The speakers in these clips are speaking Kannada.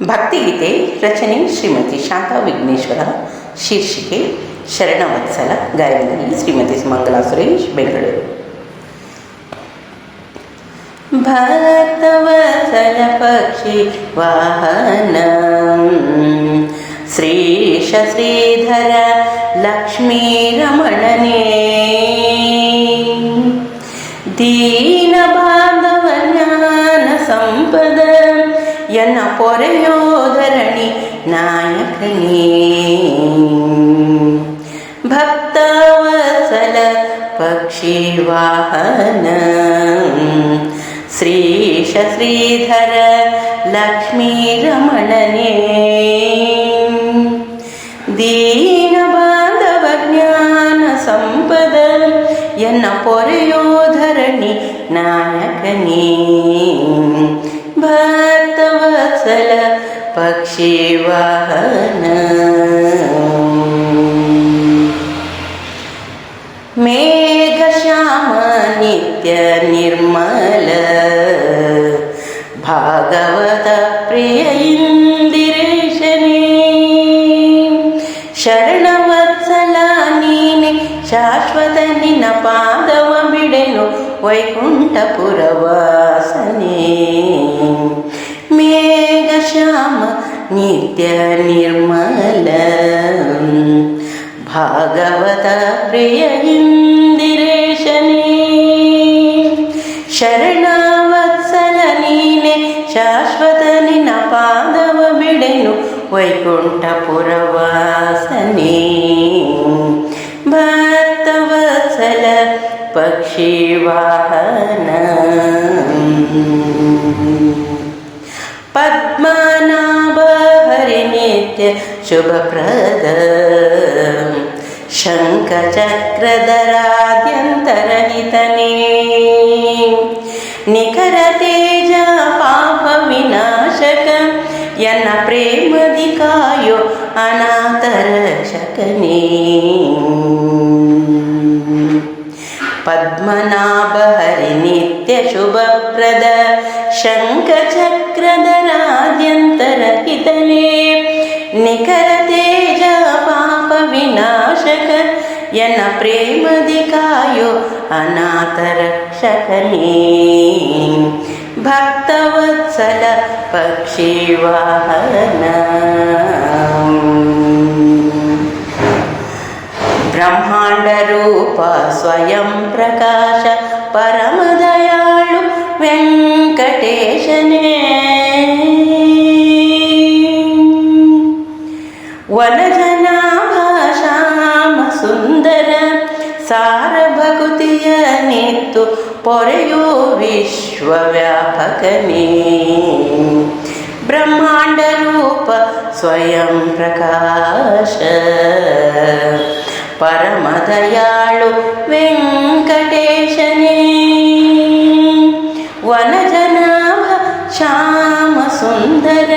ಭಕ್ತಿಗೀತೆ ರಚನೆ ಶ್ರೀಮತಿ ಶಾಂತಾ ವಿಘ್ನೇಶ್ವರ. ಶೀರ್ಷಿಕೆ ಶರಣವತ್ಸಲ. ಗಾಯನದಲ್ಲಿ ಶ್ರೀಮತಿ ಮಂಗಲಾ ಸುರೇಶ್, ಬೆಂಗಳೂರು. ಭಕ್ತವತ್ಸಲ ಪಕ್ಷಿ ವಾಹನ ಶ್ರೀಶ ಶ್ರೀಧರ ಲಕ್ಷ್ಮೀ ರಮಣನೇ, ದೀನ ಬಾಂಧವ ಜ್ಞಾನ ಸಂಪದ ಎನ್ನ ಪೊರೆಯೋಧರಣಿ ನಾಯಕನೇ. ಭಕ್ತವತ್ಸಲ ಪಕ್ಷಿ ವಾಹನ ಶ್ರೀಶ ಶ್ರೀಧರ ಲಕ್ಷ್ಮೀ ರಮಣನೇ, ದೀನ ಬಾಂಧವ ಜ್ಞಾನ ಸಂಪದ ಎನ್ನ ಪೊರೆಯೋಧರಣಿ ನಾಯಕನೇ. ಭಕ್ತವತ್ಸಲ ಪಕ್ಷಿ ವಾಹನ ಮೇಘ ಶ್ಯಾಮ ನಿತ್ಯ ನಿರ್ಮಲ ಭಾಗವತ ಪ್ರಿಯ ಇಂದಿರೇಶನೇ, ಶರಣವತ್ಸಲ ನೀನೆ ಶಾಶ್ವತ ನಿನ್ನ ಪಾದವ ಬಿಡೆನು ವೈಕುಂಠಪುರವಾಸನೆ. ಮೇಘ ಶ್ಯಾಮ ನಿತ್ಯ ನಿರ್ಮಲ ಭಾಗವತ ಪ್ರಿಯ ಇಂದಿರೇಶನೇ, ಶರಣವತ್ಸಲ ನೀನೆ ಶಾಶ್ವತ ನಿನ್ನ ಪಾದವ ಬಿಡೆನು ವೈಕುಂಠಪುರವಾಸನೆ. ಭಕ್ತವತ್ಸಲ ಪಕ್ಷಿ ವಾಹನ ಪದ್ಮನಾಭ ಹರಿ ನಿತ್ಯ ಶುಭಪ್ರದ ಶಂಖಚಕ್ರಧರಾದ್ಯಂತರಹಿತನೇ, ನಿಖರ ತೇಜ ಪಾಪ ವಿನಾಶಕ ಎನ್ನ ಪ್ರೇಮದಿ ಕಾಯೋ ಅನಾಥ ರಕ್ಷಕನೇ. ಪದ್ಮನಾಭ ಹರಿ ನಿತ್ಯ ಶುಭಪ್ರದ ಶಂಖಚಕ್ರಧರಾದ್ಯಂತರಹಿತನೇ, ನಿಖರ ತೇಜ ಪಾಪ ವಿನಾಶಕ ಎನ್ನ ಪ್ರೇಮದಿ ಕಾಯೋ ಅನಾಥ ರಕ್ಷಕನೇ. ಭಕ್ತವತ್ಸಲ ಪಕ್ಷಿ ವಾಹನ ಬ್ರಹ್ಮಾಂಡ ರೂಪ ಸ್ವಯಂ ಪ್ರಕಾಶ ಪರಮ ದಯಾಳು ವೆಂಕಟೇಶನೇ, ವನಜನಾಭ ಶ್ಯಾಮ ಸುಂದರ ಸಾರ ಭಕುತಿಯ ನಿತ್ತು ಪೊರೆಯೋ ವಿಶ್ವವ್ಯಾಪಕನೇ. ಬ್ರಹ್ಮಾಂಡ ರೂಪ ಸ್ವಯಂ ಪ್ರಕಾಶ ಪರಮ ದಯಾಳು ವೆಂಕಟೇಶನೇ, ವನಜನಾಭ ಶ್ಯಾಮ ಸುಂದರ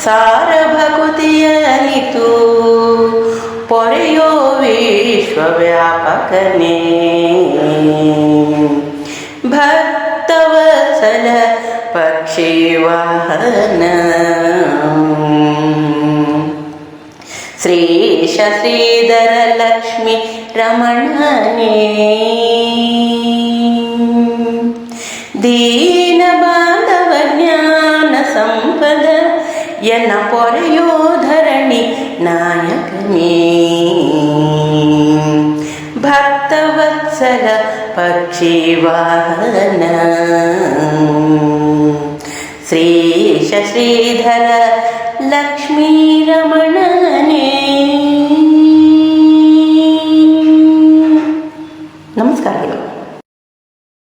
ಸಾರ ಭಕುತಿಯ ನಿತು ಪೊರೆಯೋ ವಿಶ್ವವ್ಯಾಪಕನೇ. ಭಕ್ತವತ್ಸಲ ಪಕ್ಷಿ ವಾಹನ ಶ್ರೀಶ ಶ್ರೀಧರ ಲಕ್ಷ್ಮೀ ರಮಣನೇ, ದೀನ ಬಾಂಧವ ಜ್ಞಾನ ಸಂಪದ ಎನ್ನ ಪೊರೆಯೋಧರಣಿ ನಾಯಕನೇ. ಭಕ್ತವತ್ಸಲ ಪಕ್ಷಿ ವಾಹನ ಶ್ರೀಶ ಶ್ರೀಧರ